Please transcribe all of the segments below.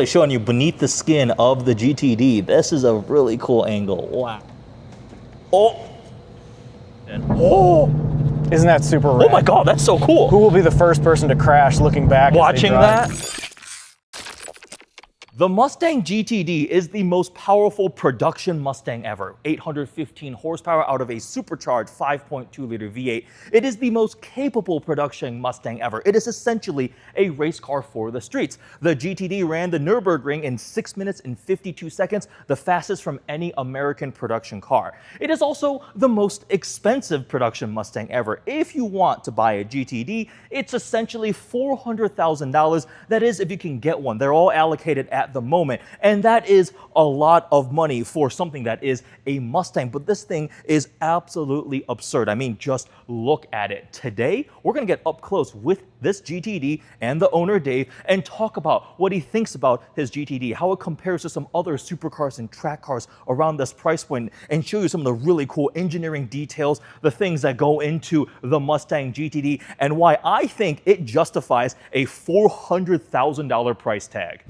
really showing you beneath the skin of the GTD. This is a really cool angle. Wow. Oh. Oh. Isn't that super rad? Oh my God, that's so cool. Who will be the first person to crash looking back? Watching that? The Mustang GTD is the most powerful production Mustang ever. 815 horsepower out of a supercharged 5.2-liter V8. It is the most capable production Mustang ever. It is essentially a race car for the streets. The GTD ran the Nurburgring in 6 minutes and 52 seconds, the fastest from any American production car. It is also the most expensive production Mustang ever. If you want to buy a GTD, it's essentially $400,000. That is, if you can get one. They're all allocated at the moment, and that is a lot of money for something that is a Mustang, but this thing is absolutely absurd. I mean, just look at it. Today, we're gonna get up close with this GTD and the owner, Dave, and talk about what he thinks about his GTD, how it compares to some other supercars and track cars around this price point, and show you some of the really cool engineering details, the things that go into the Mustang GTD, and why I think it justifies a $400,000 price tag.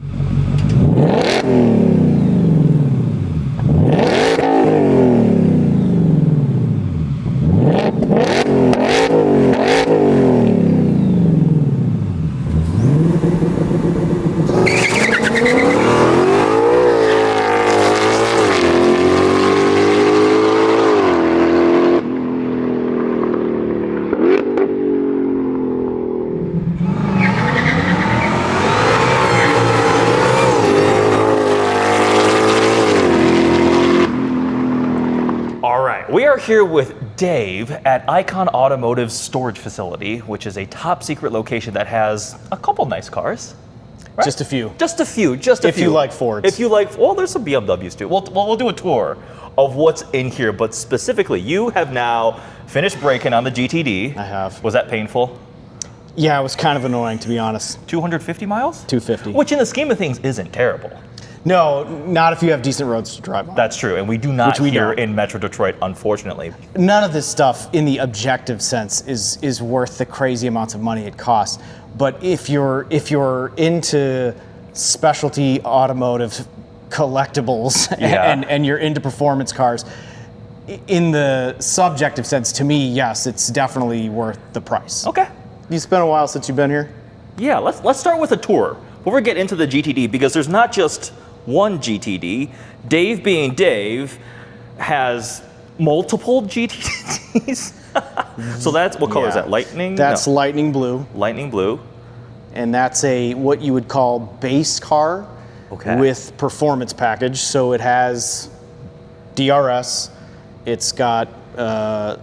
We are here with Dave at Icon Automotive's storage facility, which is a top secret location that has a couple nice cars. Right? Just a few. Just a few, just a few. If you like Fords. If you like, well, there's some BMWs too. We'll do a tour of what's in here, but specifically, you have now finished braking on the GTD. I have. Was that painful? Yeah, it was kind of annoying, to be honest. 250 miles? 250. Which in the scheme of things isn't terrible. No, not if you have decent roads to drive on. That's true, and we do not here in Metro Detroit, unfortunately. None of this stuff, in the objective sense, is worth the crazy amounts of money it costs. But if you're into specialty automotive collectibles and you're into performance cars, in the subjective sense, to me, yes, it's definitely worth the price. Okay. It's been a while since you've been here. Yeah, let's start with a tour. Before we get into the GTD, because there's not just one GTD. Dave, being Dave, has multiple GTDs. So that's, what color is that? Lightning? That's lightning blue. Lightning blue. And that's a what you would call base car with performance package. So it has DRS. It's got the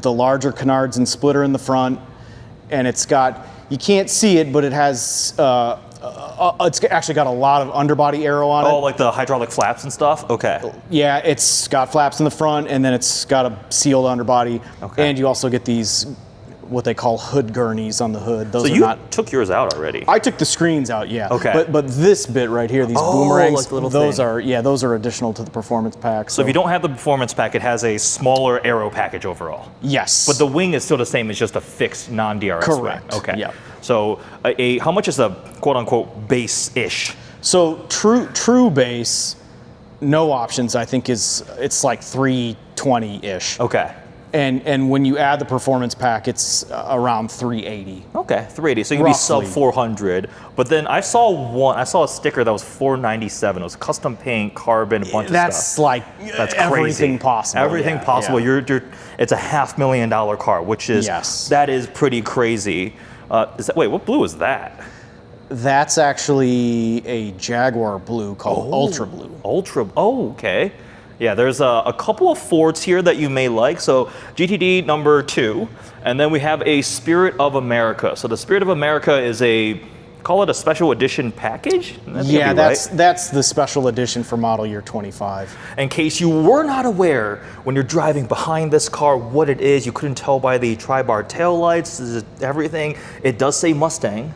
larger canards and splitter in the front, and it's got, you can't see it, but it has it's actually got a lot of underbody aero on it. Oh, like the hydraulic flaps and stuff? Okay. Yeah, it's got flaps in the front, and then it's got a sealed underbody. Okay. And you also get these, what they call hood gurneys on the hood. Those so you took yours out already? I took the screens out, yeah. Okay. But this bit right here, these boomerangs, like the little those are additional to the performance pack. So if you don't have the performance pack, it has a smaller aero package overall. Yes. But the wing is still the same. It's just a fixed non-DRS Correct. wing. Okay. Yeah. So how much is a quote-unquote base-ish? So true base, no options, I think it's like 320-ish. Okay. And when you add the performance pack, it's around 380. Okay, 380. So you'd be sub 400. But then I saw a sticker that was 497. It was custom paint, carbon, a bunch of stuff. That's everything possible. Everything possible. Yeah. It's a $500,000 car, which is that is pretty crazy. Wait, what blue is that? That's actually a Jaguar blue called Ultra Blue. Oh, okay. Yeah, there's a couple of Fords here that you may like. So GTD number 2, and then we have a Spirit of America. So the Spirit of America is call it a special edition package? Yeah, that's the special edition for model year 25. In case you were not aware, when you're driving behind this car, what it is, you couldn't tell by the tri-bar taillights, everything. It does say Mustang.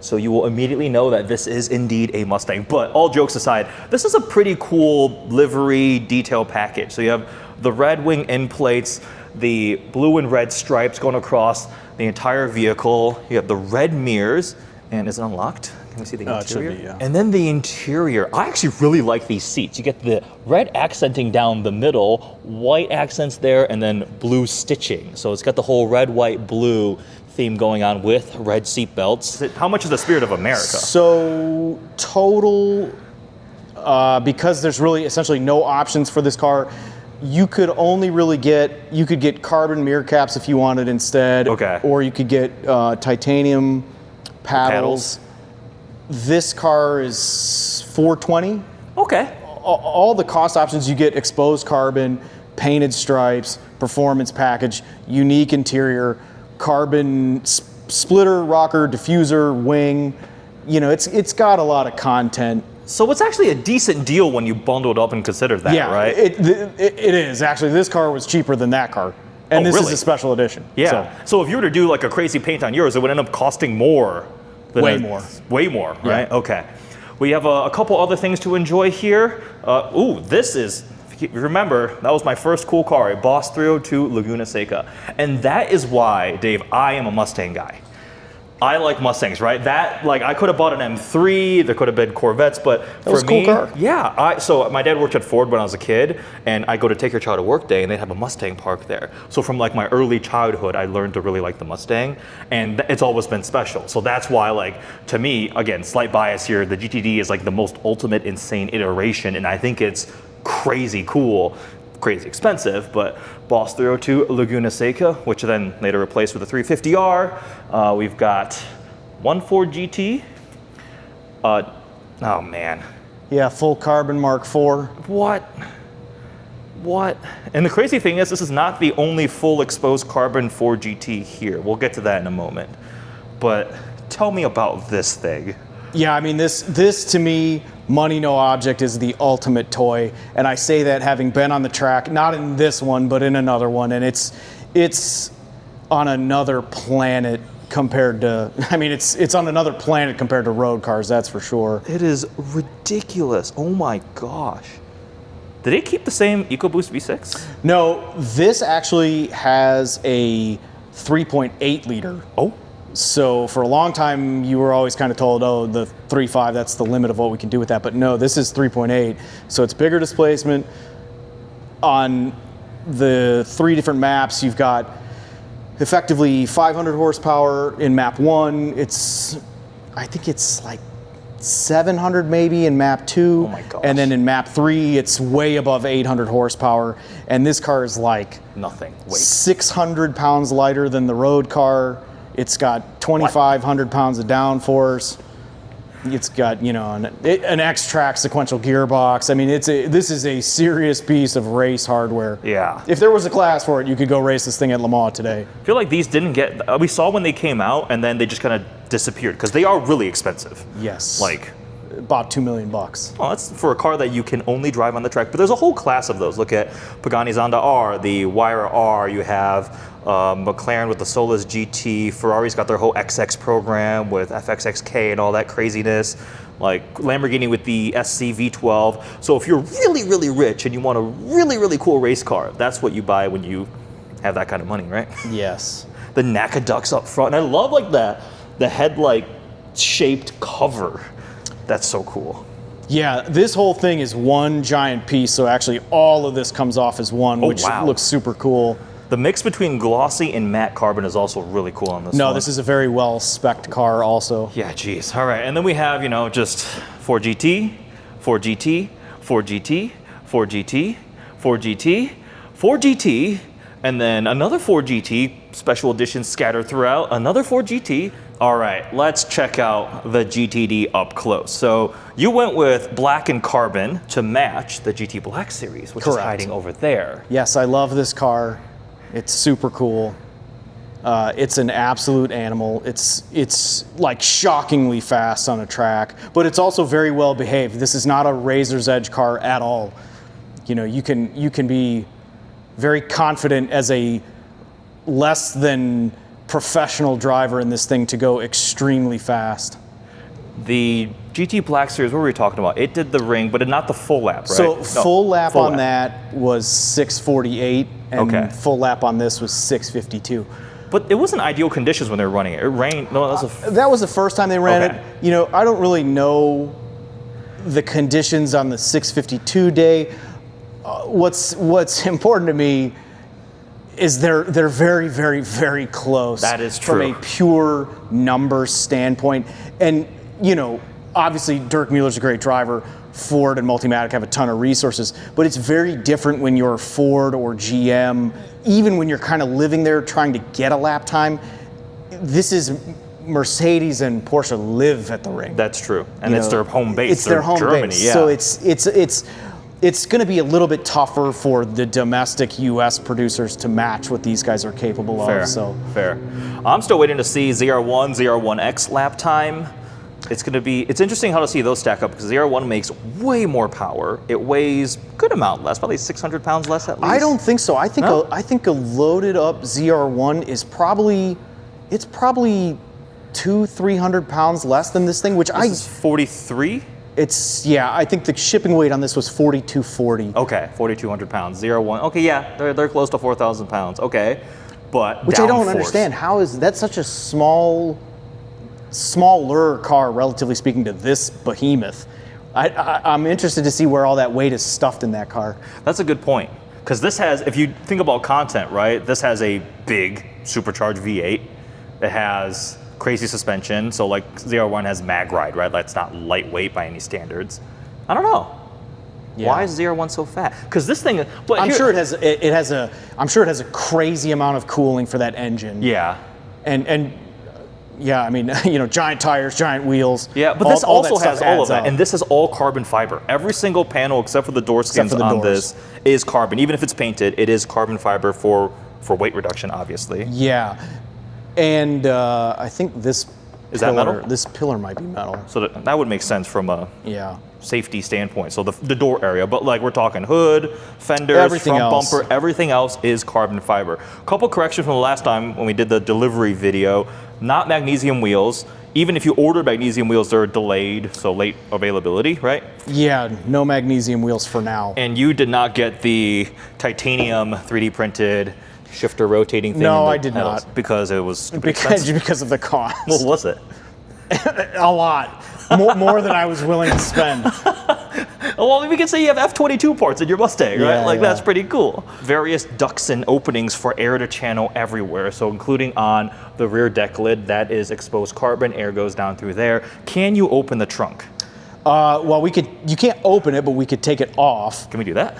So you will immediately know that this is indeed a Mustang. But all jokes aside, this is a pretty cool livery detail package. So you have the red wing end plates, the blue and red stripes going across the entire vehicle. You have the red mirrors, and is it unlocked? Can we see the It interior? should be, yeah. And then the interior. I actually really like these seats. You get the red accenting down the middle, white accents there, and then blue stitching. So it's got the whole red, white, blue theme going on with red seat belts. How much is the Spirit of America? So total, because there's really essentially no options for this car, you could only really you could get carbon mirror caps if you wanted instead. Okay. Or you could get titanium paddles. This car is $420. Okay. All the cost options, you get exposed carbon, painted stripes, performance package, unique interior, carbon splitter, rocker, diffuser, wing. You know, it's got a lot of content. So it's actually a decent deal when you bundle it up and consider that, Yeah, right? it is. Actually, this car was cheaper than that car. And this really? is a special edition. Yeah. So if you were to do like a crazy paint on yours, it would end up costing more. Way more. Way more, right? Yeah. Okay. We have a couple other things to enjoy here. This is, if you remember, that was my first cool car, a Boss 302 Laguna Seca. And that is why, Dave, I am a Mustang guy. I like Mustangs, right? That, like, I could have bought an M3, there could have been Corvettes, but for was a me, cool car. yeah. So my dad worked at Ford when I was a kid, and I go to take your child to work day, and they have a Mustang parked there. So from like my early childhood, I learned to really like the Mustang, and it's always been special. So that's why, like, to me, again, slight bias here, the GTD is like the most ultimate insane iteration, and I think it's crazy cool. Crazy expensive, but Boss 302 Laguna Seca, which then later replaced with a 350R. We've got one Ford GT. Oh man. Yeah, full carbon Mark IV. What? And the crazy thing is, this is not the only full exposed carbon Ford GT here. We'll get to that in a moment. But tell me about this thing. Yeah, I mean, this to me, money no object is the ultimate toy, and I say that having been on the track, not in this one, but in another one, and it's on another planet compared to. I mean, it's on another planet compared to road cars, that's for sure. It is ridiculous. Oh my gosh. Did it keep the same EcoBoost V6? No, this actually has a 3.8 liter. Oh. So for a long time, you were always kind of told, oh, the 3.5, that's the limit of what we can do with that. But no, this is 3.8. So it's bigger displacement. On the 3 different maps, you've got effectively 500 horsepower in map 1. I think it's like 700 maybe in map 2. Oh my gosh. And then in map 3, it's way above 800 horsepower. And this car is like Nothing. Wait. 600 pounds lighter than the road car. It's got 2,500 pounds of downforce. It's got, you know, an X-Track sequential gearbox. I mean, this is a serious piece of race hardware. Yeah. If there was a class for it, you could go race this thing at Le Mans today. I feel like these didn't get, we saw when they came out and then they just kind of disappeared because they are really expensive. Yes. Like, about $2 million. well, that's for a car that you can only drive on the track. But there's a whole class of those. Look at Pagani Zonda R, the Wire R. You have McLaren with the Solus GT. Ferrari's got their whole XX program with FXXK and all that craziness. Like Lamborghini with the SC V12. So if you're really, really rich and you want a really, really cool race car, that's what you buy when you have that kind of money, right? Yes. The NACA ducks up front. And I love like the headlight shaped cover. That's so cool. Yeah, this whole thing is one giant piece. So actually all of this comes off as one, which looks super cool. The mix between glossy and matte carbon is also really cool on this one. No, this is a very well spec'd car also. Yeah, geez. All right, and then we have, you know, just 4GT, 4GT, 4GT, 4GT, 4GT, 4GT, and then another 4GT, special editions scattered throughout, another 4GT. All right, let's check out the GTD up close. So you went with black and carbon to match the GT Black Series, which is hiding over there. Yes, I love this car. It's super cool. It's an absolute animal. It's like shockingly fast on a track, but it's also very well behaved. This is not a razor's edge car at all. You know, you can be very confident as a less than professional driver in this thing to go extremely fast. The GT Black Series, what were we talking about? It did the ring, but not the full lap, right? So full lap on that was 6:48, and full lap on this was 6:52. But it wasn't ideal conditions when they were running it. It rained. No, that was the first time they ran it. You know, I don't really know the conditions on the 652 day. What's important to me is they're very, very, very close. That is true. From a pure numbers standpoint. And, you know, obviously Dirk Mueller's a great driver. Ford and Multimatic have a ton of resources, but it's very different when you're Ford or GM, even when you're kind of living there trying to get a lap time. This is Mercedes and Porsche live at the ring. That's true, and it's their home base. It's their home Germany, base, yeah. so it's going to be a little bit tougher for the domestic U.S. producers to match what these guys are capable of. So fair. I'm still waiting to see ZR1, ZR1X lap time. It's interesting how to see those stack up because ZR1 makes way more power. It weighs a good amount less, probably 600 pounds less at least. I don't think so. I think a loaded up ZR1 is probably 200-300 pounds less than this thing, which this is 43. I think the shipping weight on this was 4,240. Okay, 4,200 pounds. ZR1. Okay, yeah, they're close to 4,000 pounds. Okay, but which I don't understand. How is that such a smaller car, relatively speaking, to this behemoth? I'm interested to see where all that weight is stuffed in that car. That's a good point. Because this has, if you think about content, right, this has a big supercharged V8. It has crazy suspension. So like ZR1 has mag ride, right? That's not lightweight by any standards. I don't know. Yeah. Why is ZR1 so fat? Because this thing, but I'm sure it has a crazy amount of cooling for that engine. Yeah. And yeah, I mean, you know, giant tires, giant wheels. Yeah, but this also has all of that, and this is all carbon fiber. Every single panel except for the door skins on this is carbon. Even if it's painted, it is carbon fiber for weight reduction, obviously. Yeah, and I think this is that metal? This pillar might be metal. So that would make sense from a safety standpoint. So the door area, but like we're talking hood, fenders, front bumper, everything else is carbon fiber. Couple corrections from the last time when we did the delivery video. Not magnesium wheels. Even if you order magnesium wheels, they're delayed, so late availability, right? Yeah, no magnesium wheels for now. And you did not get the titanium 3D printed shifter rotating thing. No, I did not. Because it was because of the cost. What was it? A lot. More than I was willing to spend. Well, we can say you have F-22 parts in your Mustang, right? That's pretty cool. Various ducts and openings for air to channel everywhere. So including on the rear deck lid, that is exposed carbon, air goes down through there. Can you open the trunk? Well, you can't open it, but we could take it off. Can we do that?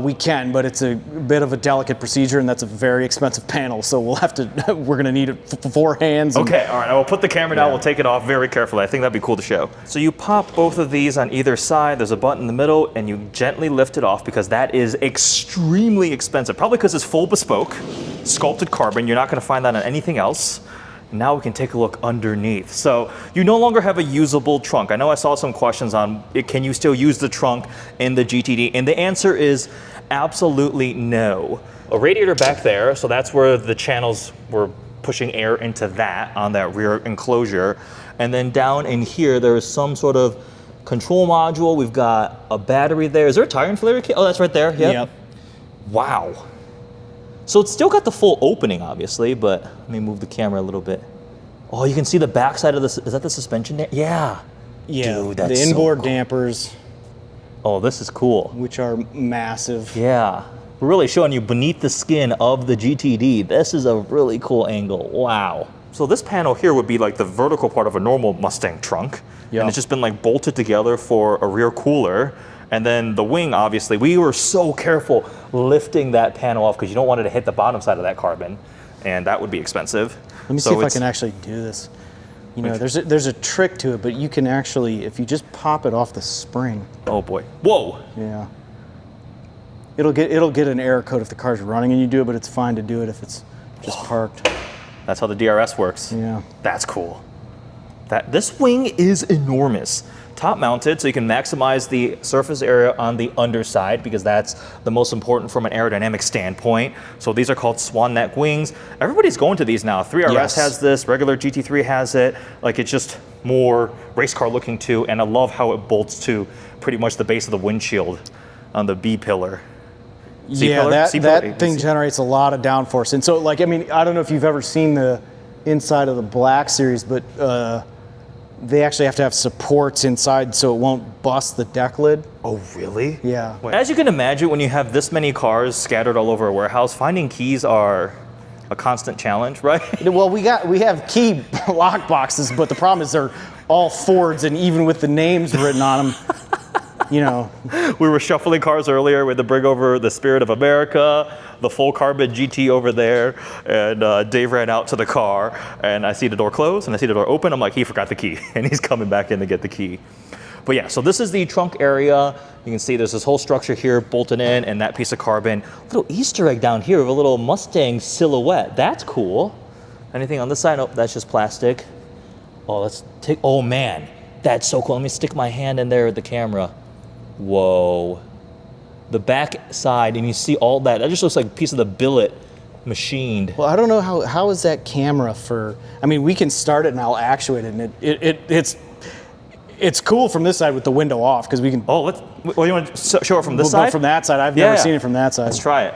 We can, but it's a bit of a delicate procedure, and that's a very expensive panel, so we're gonna need it for 4 hands. Okay, all right, I will put the camera down, we'll take it off very carefully. I think that'd be cool to show. So you pop both of these on either side, there's a button in the middle, and you gently lift it off because that is extremely expensive. Probably because it's full bespoke, sculpted carbon, you're not gonna find that on anything else. Now we can take a look underneath. So you no longer have a usable trunk. I know I saw some questions on can you still use the trunk in the GTD? And the answer is absolutely no. A radiator back there, so that's where the channels were pushing air into that on that rear enclosure. And then down in here, there is some sort of control module. We've got a battery there. Is there a tire inflator kit? Oh, that's right there. Yep. Wow. So it's still got the full opening, obviously, but let me move the camera a little bit. Oh, you can see the backside of this. Is that the suspension? Yeah. Dude, that's the inboard so cool. dampers. Oh, this is cool. Which are massive. Yeah. We're really showing you beneath the skin of the GTD. This is a really cool angle. Wow. So this panel here would be like the vertical part of a normal Mustang trunk. Yep. And it's just been like bolted together for a rear cooler. And then the wing, obviously, we were so careful lifting that panel off because you don't want it to hit the bottom side of that carbon, and that would be expensive. Let me see if I can actually do this. You know, there's a trick to it, but you can actually, if you just pop it off the spring. Oh boy! Whoa! Yeah. It'll get an error code if the car's running and you do it, but it's fine to do it if it's just parked. That's how the DRS works. Yeah. That's cool. This wing is enormous. Top mounted, so you can maximize the surface area on the underside because that's the most important from an aerodynamic standpoint. So these are called swan neck wings. Everybody's going to these now. 3RS has this, regular GT3 has it. Like it's just more race car looking too, and I love how it bolts to pretty much the base of the windshield on the B pillar. Yeah, that thing generates a lot of downforce. And so, like, I mean, I don't know if you've ever seen the inside of the Black Series, but they actually have to have supports inside so it won't bust the deck lid. Oh, really? Yeah. As you can imagine, when you have this many cars scattered all over a warehouse, finding keys are a constant challenge, right? Well, we have key lock boxes, but the problem is they're all Fords, and even with the names written on them, you know. We were shuffling cars earlier with the bring over the Spirit of America, the full carbon GT over there, and Dave ran out to the car, and I see the door close, and I see the door open. I'm like, he forgot the key, and he's coming back in to get the key. But yeah, so this is the trunk area. You can see there's this whole structure here bolted in, and that piece of carbon. Little Easter egg down here of a little Mustang silhouette. That's cool. Anything on this side? Nope, that's just plastic. Oh, let's take, oh man, that's so cool. Let me stick my hand in there with the camera. Whoa. The back side, and you see all that. That just looks like a piece of the billet machined. Well, I don't know how is that camera for, I mean, we can start it and I'll actuate it, and it's cool from this side with the window off, because we can. Oh, well, you want to show it from this side? From that side. I've never seen it from that side. Let's try it.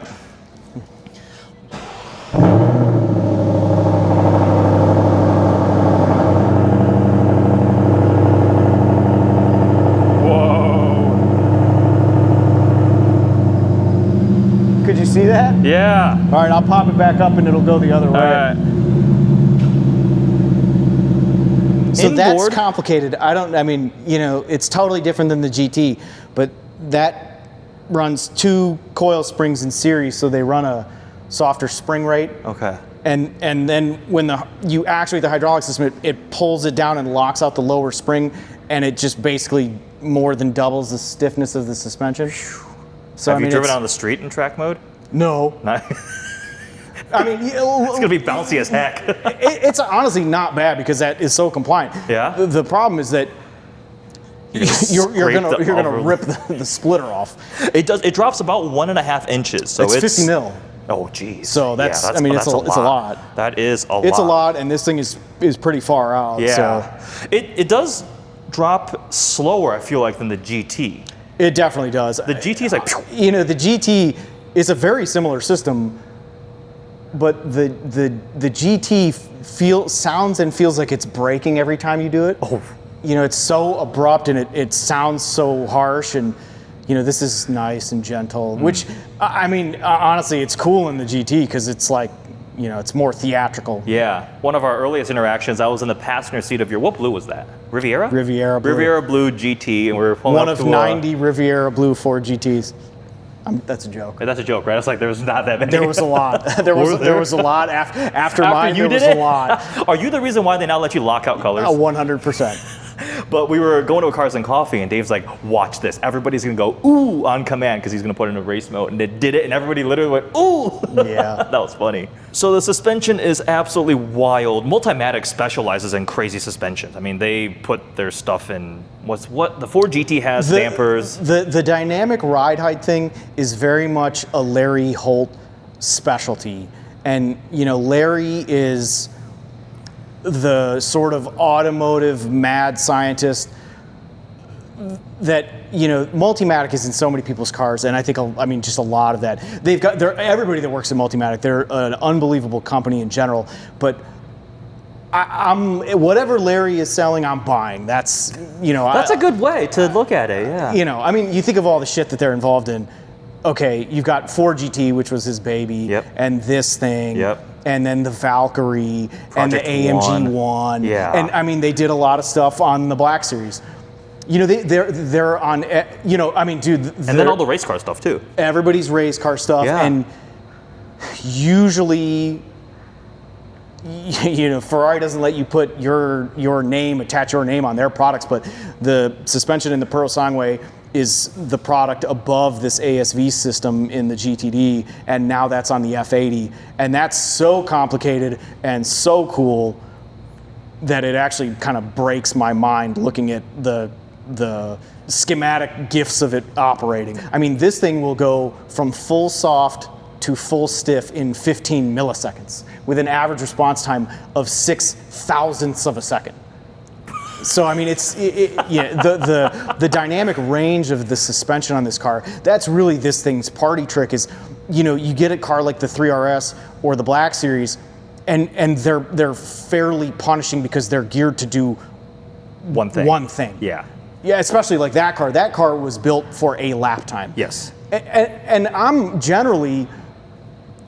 Could you see that? Yeah. All right, I'll pop it back up and it'll go the other way. All right. So that's complicated. I mean, you know, it's totally different than the GT, but that runs 2 coil springs in series, so they run a softer spring rate. Okay. And then when you actuate the hydraulic system, it pulls it down and locks out the lower spring, and it just basically more than doubles the stiffness of the suspension. So Have you driven on the street in track mode? No. I mean, it's gonna be bouncy as heck. It's honestly not bad because that is so compliant. Yeah. The problem is that you're gonna rip the splitter off. It drops about 1.5 inches. So it's 50 mil. Oh geez. So that's I mean it's a lot. That is a lot. It's a lot, and this thing is pretty far out. Yeah. So. It does drop slower, I feel like, than the GT. It definitely does. The GT is like, you know, the GT is a very similar system, but the GT sounds and feels like it's braking every time you do it. Oh. You know, it's so abrupt and it sounds so harsh, and you know, this is nice and gentle, which I mean, honestly, it's cool in the GT because it's like, you know, it's more theatrical. Yeah. One of our earliest interactions, I was in the passenger seat of what blue was that? Riviera? Riviera Blue. Riviera Blue GT, and we were pulling one up of to 90 Riviera Blue Ford GTs. That's a joke. That's a joke, right? It's like there was not that many. There was a lot. There was a lot after mine. You there did was a lot. Are you the reason why they now let you lock out colors? 100%. But we were going to a Cars and Coffee, and Dave's like, watch this. Everybody's going to go, ooh, on command, because he's going to put it in a race mode. And it did it, and everybody literally went, ooh. Yeah. That was funny. So the suspension is absolutely wild. Multimatic specializes in crazy suspensions. I mean, they put their stuff in, what the Ford GT has, dampers. The dynamic ride height thing is very much a Larry Holt specialty. And, you know, Larry is the sort of automotive mad scientist that, you know, Multimatic is in so many people's cars, and I think, I mean, just a lot of that. Everybody that works at Multimatic, they're an unbelievable company in general, but whatever Larry is selling, I'm buying. That's, you know. That's a good way to look at it, yeah. You know, I mean, you think of all the shit that they're involved in. Okay, you've got Ford GT, which was his baby, and this thing, and then the Valkyrie, Project and the AMG One. Yeah. And I mean, they did a lot of stuff on the Black Series. You know, they're on, you know, I mean, dude. And then all the race car stuff too. Everybody's race car stuff, and usually, you know, Ferrari doesn't let you put attach your name on their products, but the suspension in the Pearl Sangway is the product above this ASV system in the GTD, and now that's on the F80, and that's so complicated and so cool that it actually kind of breaks my mind looking at the schematic gifs of it operating. I mean, this thing will go from full soft to full stiff in 15 milliseconds with an average response time of 6 thousandths of a second. So I mean, the dynamic range of the suspension on this car. That's really this thing's party trick. Is, you get a car like the 3RS or the Black Series, and they're fairly punishing because they're geared to do one thing. Yeah. Yeah, especially like that car. That car was built for a lap time. Yes. And I'm generally,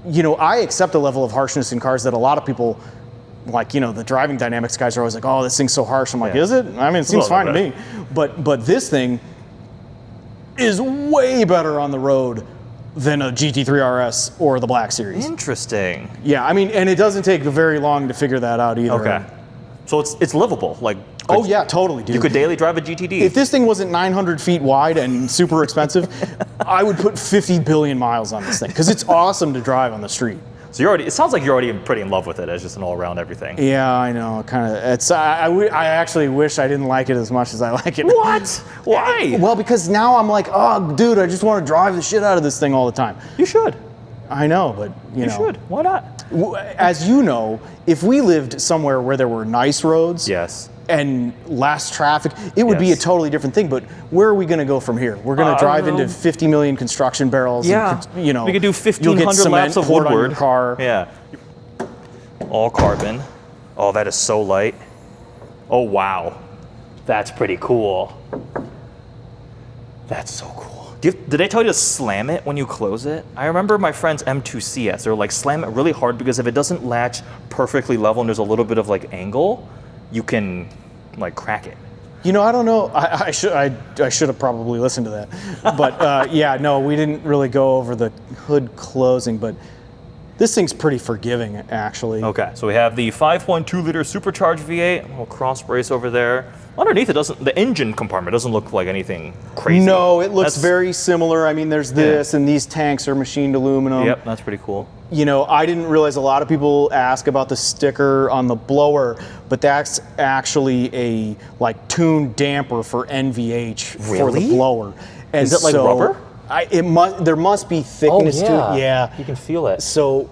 I accept a level of harshness in cars that a lot of people, like, the driving dynamics guys are always like, oh, this thing's so harsh. I'm like, is it? I mean, it seems fine to me. But this thing is way better on the road than a GT3 RS or the Black Series. Interesting. Yeah, I mean, and it doesn't take very long to figure that out either. Okay. So it's livable. Like. Oh yeah, totally, dude. You could daily drive a GTD. If this thing wasn't 900 feet wide and super expensive, I would put 50 billion miles on this thing because it's awesome to drive on the street. So it sounds like you're already pretty in love with it as just an all-around everything. Yeah, I know, kind of. I actually wish I didn't like it as much as I like it. What? Why? Well, because now I'm like, oh, dude, I just want to drive the shit out of this thing all the time. You should. I know, but you should. Why not? As you know, if we lived somewhere where there were nice roads, yes, and less traffic, it would be a totally different thing. But where are we going to go from here? We're going to drive into 50 million construction barrels. Yeah, and, we could do 1,500 laps of Woodward. Car. Yeah, all carbon. Oh, that is so light. Oh wow, that's pretty cool. That's so cool. Did they tell you to slam it when you close it? I remember my friend's M2CS. They were like, slam it really hard because if it doesn't latch perfectly level and there's a little bit of like angle, you can like crack it. I don't know. I should have probably listened to that. But yeah, no, we didn't really go over the hood closing. But this thing's pretty forgiving, actually. Okay, so we have the 5.2 liter supercharged V8, a little cross brace over there. Underneath the engine compartment doesn't look like anything crazy. No, it looks very similar. I mean, there's this, and these tanks are machined aluminum. Yep, that's pretty cool. I didn't realize a lot of people ask about the sticker on the blower, but that's actually a tuned damper for NVH for the blower. And is it like rubber? There must be thickness to it. Yeah, you can feel it. So,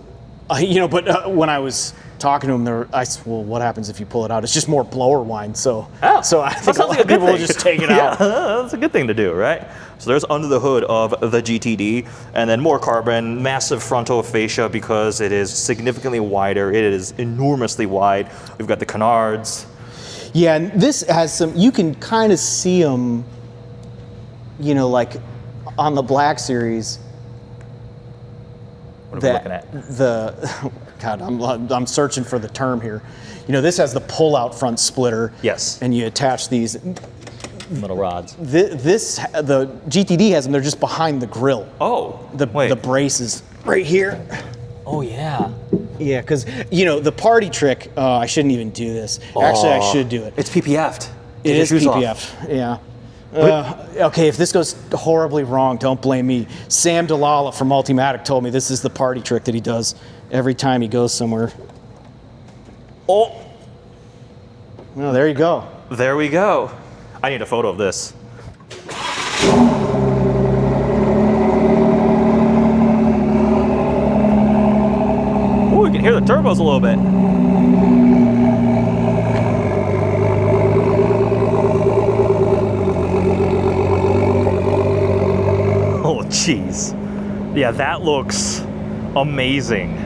but when I was talking to him, I said, well, what happens if you pull it out? It's just more blower wine. So I think a lot of people will just take it out. That's a good thing to do, right? So there's under the hood of the GTD, and then more carbon, massive frontal fascia because it is significantly wider. It is enormously wide. We've got the canards. Yeah, and this has some, you can kind of see them, like on the Black Series. What are we looking at? God, I'm searching for the term here. This has the pull-out front splitter. Yes. And you attach these little rods. The GTD has them. They're just behind the grill. Oh. The braces right here. Oh yeah. Yeah, because the party trick. I shouldn't even do this. Actually, I should do it. It's PPF'd. It is PPF. Yeah. Okay, if this goes horribly wrong, don't blame me. Sam Dalala from Multimatic told me this is the party trick that he does every time he goes somewhere. Oh. Well, there you go. There we go. I need a photo of this. Oh, you can hear the turbos a little bit. Oh, jeez. Yeah, that looks amazing.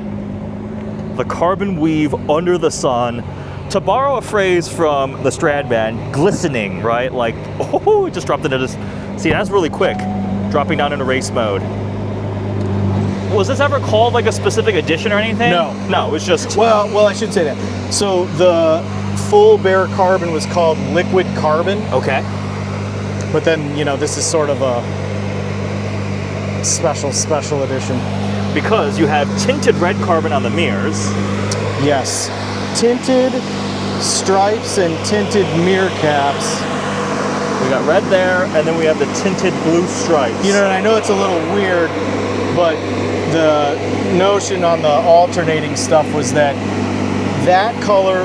The carbon weave under the sun. To borrow a phrase from the Strad band, glistening, right? Like, oh, it just dropped into this. See, that's really quick, dropping down into race mode. Was this ever called like a specific edition or anything? No. No, it was just... Well, I should say that. So the full bare carbon was called liquid carbon. Okay. But then, this is sort of a special edition. Because you have tinted red carbon on the mirrors. Yes. Tinted stripes and tinted mirror caps. We got red there, and then we have the tinted blue stripes. And I know it's a little weird, but the notion on the alternating stuff was that color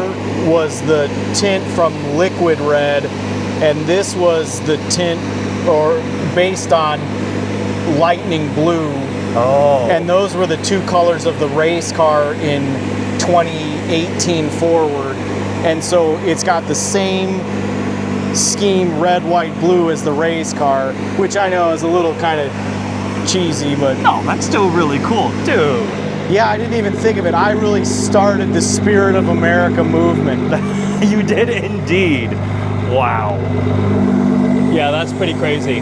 was the tint from liquid red, and this was the tint based on lightning blue. Oh. And those were the two colors of the race car in 2018 forward. And so it's got the same scheme red, white, blue as the race car, which I know is a little kind of cheesy, but No, that's still really cool, dude. yeah, I didn't even think of it. I really started the Spirit of America movement. You did indeed. Wow. Yeah, that's pretty crazy.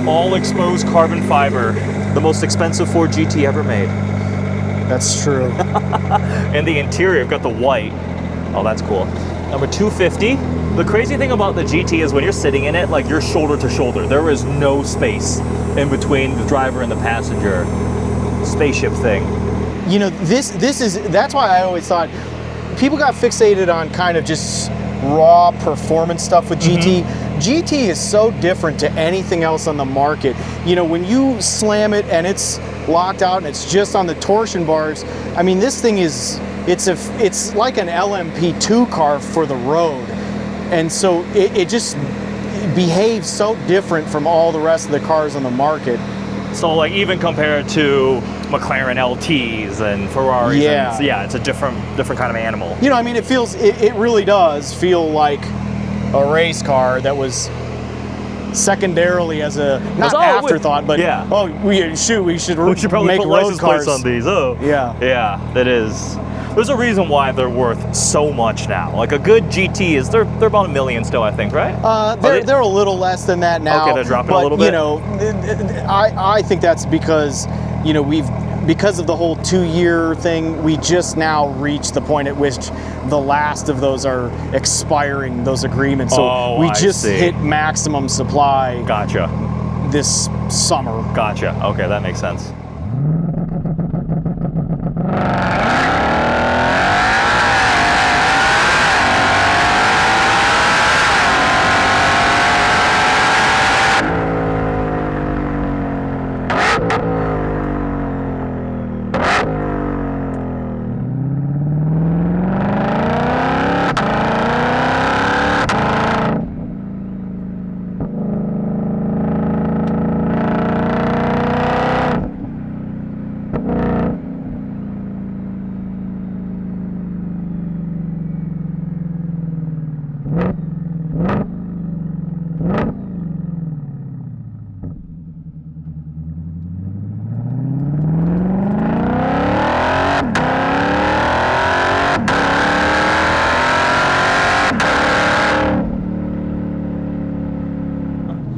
All exposed carbon fiber, the most expensive Ford GT ever made. That's true. And the interior, you've got the white. Oh, that's cool. Number 250. The crazy thing about the GT is when you're sitting in it, like you're shoulder to shoulder. There is no space in between the driver and the passenger. Spaceship thing. You know, that's why I always thought people got fixated on kind of just raw performance stuff with GT. GT is so different to anything else on the market. You know, when you slam it and it's locked out and it's just on the torsion bars, I mean, this thing is, it's like an LMP2 car for the road. And so it just behaves so different from all the rest of the cars on the market. So like even compared to McLaren LTs and Ferraris, Yeah. and, yeah, it's a different kind of animal. You know, I mean, it really does feel like a race car that was secondarily as a, not afterthought, but yeah. we should probably make put road license cars plates on these. Oh, Yeah. yeah, that is. There's a reason why they're worth so much now. Like a good GT is they're about $1 million still, I think, right? They're a little less than that now. Okay, they're dropping but, a little bit. You know, I think that's because, you know, because of the whole 2-year thing, we just now reached the point at which the last of those are expiring, those agreements. So we just hit maximum supply. Gotcha. This summer. Gotcha. Okay, that makes sense.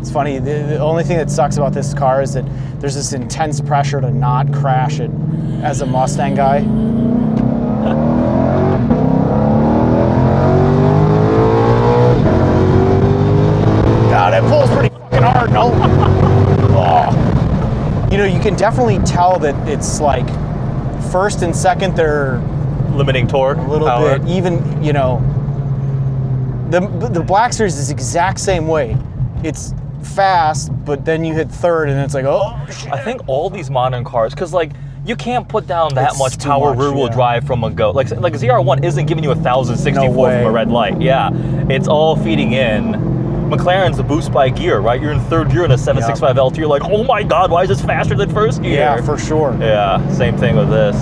It's funny, the only thing that sucks about this car is that there's this intense pressure to not crash it as a Mustang guy. God, that pulls pretty fucking hard, no? Oh. You know, you can definitely tell that it's like first and second, they're Limiting torque, a little power. bit, even, you know, the Black Series is the exact same way. It's fast, but then you hit third and it's like, oh shit. I think all these modern cars, because like you can't put down that It's much too power much, rear-wheel yeah. drive from a go. Like ZR1 isn't giving you 1,064 No way. from a red light. Yeah, it's all feeding in. McLaren's a boost by gear, right? You're in third gear in a 765 LT. You're like, oh my god, why is this faster than first gear? Yeah, for sure. Yeah, same thing with this.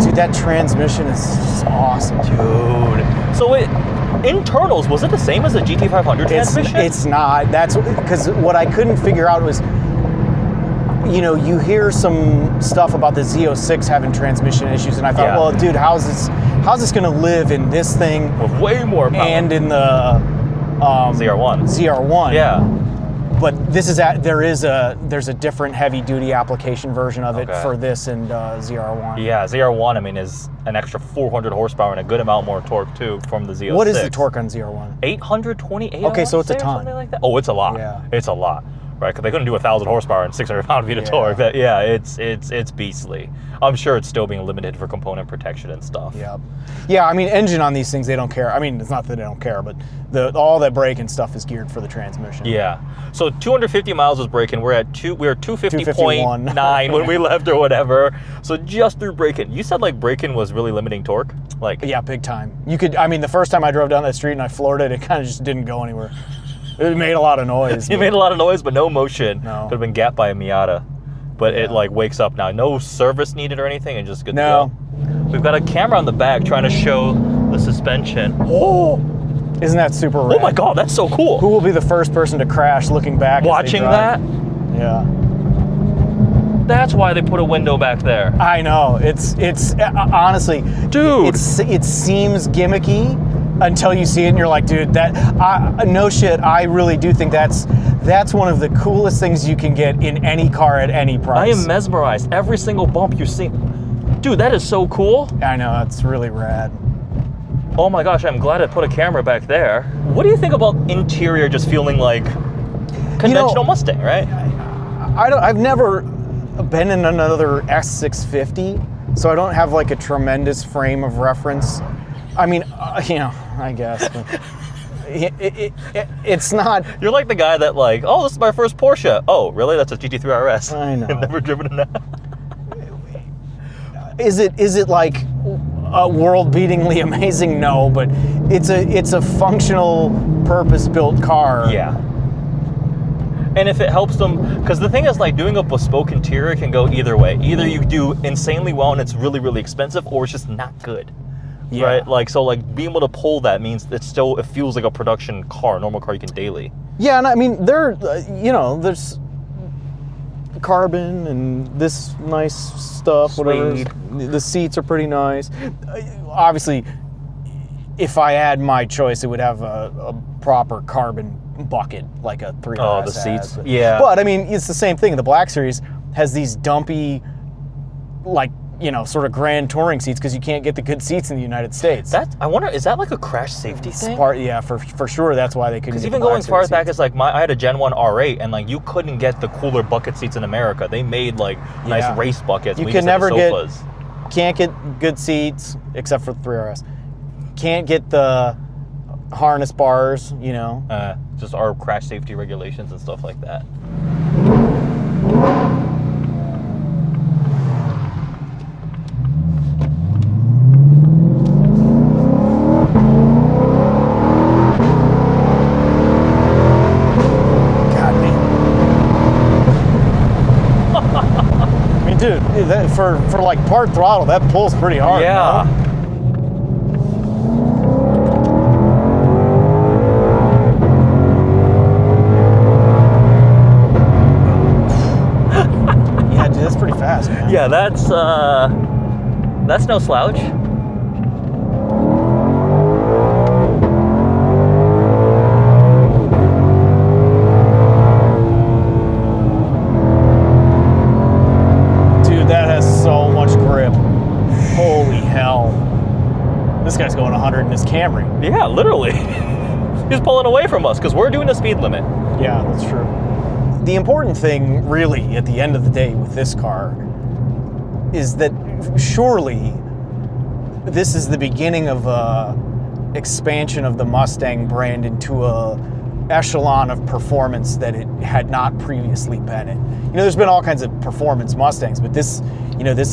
Dude, that transmission is just awesome. Dude. So internals, was it the same as a GT500 transmission? It's not. That's because what I couldn't figure out was, you know, you hear some stuff about the Z06 having transmission issues, and I thought, Yeah. well, dude, how's this going to live in this thing with way more power. and in the ZR1. ZR1? Yeah. But there's a different heavy duty application version of it Okay. for this and ZR1. Yeah, ZR1, I mean, is an extra 400 horsepower and a good amount more torque, too, from the Z06. What is the torque on ZR1? 828. Okay, so it's a or ton. something like that. Oh, it's a lot. Yeah. It's a lot, right? Because they couldn't do 1,000 horsepower and 600 pound-feet of Yeah. torque. That, yeah, it's beastly. I'm sure it's still being limited for component protection and stuff. Yep. Yeah, I mean, engine on these things, they don't care. I mean, it's not that they don't care, but all that brake and stuff is geared for the transmission. Yeah. So 250 miles was braking. We're 250.9 251. when we left or whatever. So just through braking. You said like braking was really limiting torque? Like Yeah, big time. I mean, the first time I drove down that street and I floored it, it kind of just didn't go anywhere. It made a lot of noise. it made a lot of noise, but no motion. No. Could have been gapped by a Miata. But it Yeah. like wakes up now. No service needed or anything, and just good No. to go. We've got a camera on the back trying to show the suspension. Oh! Isn't that super rad? Oh my God, that's so cool. Who will be the first person to crash looking back? Watching that? Yeah. That's why they put a window back there. I know. It's honestly, dude. It seems gimmicky until you see it and you're like, dude, no shit. I really do think that's one of the coolest things you can get in any car at any price. I am mesmerized. Every single bump you see. Dude, that is so cool. I know, that's really rad. Oh my gosh, I'm glad I put a camera back there. What do you think about interior just feeling like conventional Mustang, right? I've never been in another S650, so I don't have like a tremendous frame of reference. I mean, I guess. But it's not. You're like the guy that like, oh, this is my first Porsche. Oh, really? That's a GT3 RS. I know. I've never driven in that. Is it like world-beatingly amazing? No, but it's a functional, purpose-built car. Yeah. And if it helps them, because the thing is, like, doing a bespoke interior can go either way. Either you do insanely well and it's really, really expensive, or it's just not good. Yeah. Right? Like, so, like, being able to pull that means it feels like a production car, a normal car you can daily. Yeah, and I mean, there's carbon and this nice stuff, whatever. The seats are pretty nice. Obviously, if I had my choice, it would have a proper carbon bucket like a 3RS. Oh, the seats. Yeah. But I mean, it's the same thing. The Black Series has these dumpy, like, sort of grand touring seats because you can't get the good seats in the United States. I wonder, is that like a crash safety thing? Yeah, for sure. That's why they couldn't. Because even going as far as back as like I had a Gen 1 R8, and like you couldn't get the cooler bucket seats in America. They made like nice race buckets. You can never can't get good seats except for the 3RS. Can't get the harness bars, just our crash safety regulations and stuff like that. I mean, dude, for like part throttle, that pulls pretty hard. Yeah. No? That's pretty fast, man. Yeah, that's no slouch. Dude, that has so much grip. Holy hell. This guy's going 100 in his Camry. Yeah, literally. He's pulling away from us because we're doing the speed limit. Yeah, that's true. The important thing, really, at the end of the day with this car is that surely this is the beginning of a expansion of the Mustang brand into a echelon of performance that it had not previously been in. There's been all kinds of performance Mustangs, but this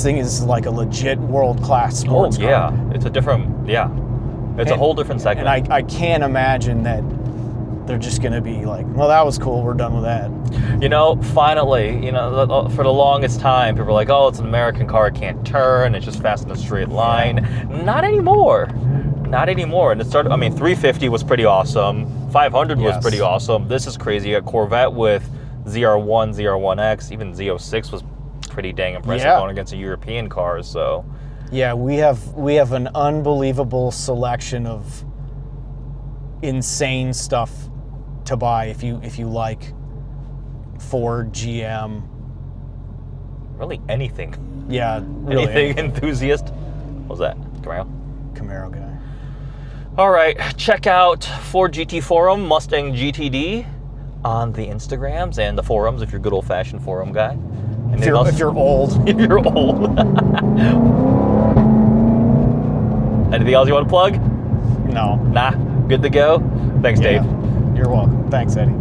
thing is like a legit world-class sports car. Yeah, it's a different, it's a whole different segment. And I can't imagine that they're just going to be like, well, that was cool, we're done with that. Finally, for the longest time, people were like, oh, it's an American car, it can't turn, it's just fast in a straight line. Yeah. Not anymore. And it started, 350 was pretty awesome. 500 was pretty awesome. This is crazy. A Corvette with ZR1, ZR1X, even Z06 was pretty dang impressive going against the European cars, so. Yeah, we have an unbelievable selection of insane stuff to buy if you like Ford, GM, really anything. Yeah, really anything enthusiast. What was that? Camaro guy. All right, check out Ford GT Forum, Mustang GTD on the Instagrams and the forums if you're a good old-fashioned forum guy. And if you're old. If you're old. Anything else you want to plug? No. Nah. Good to go? Thanks, Dave. You're welcome. Thanks, Eddie.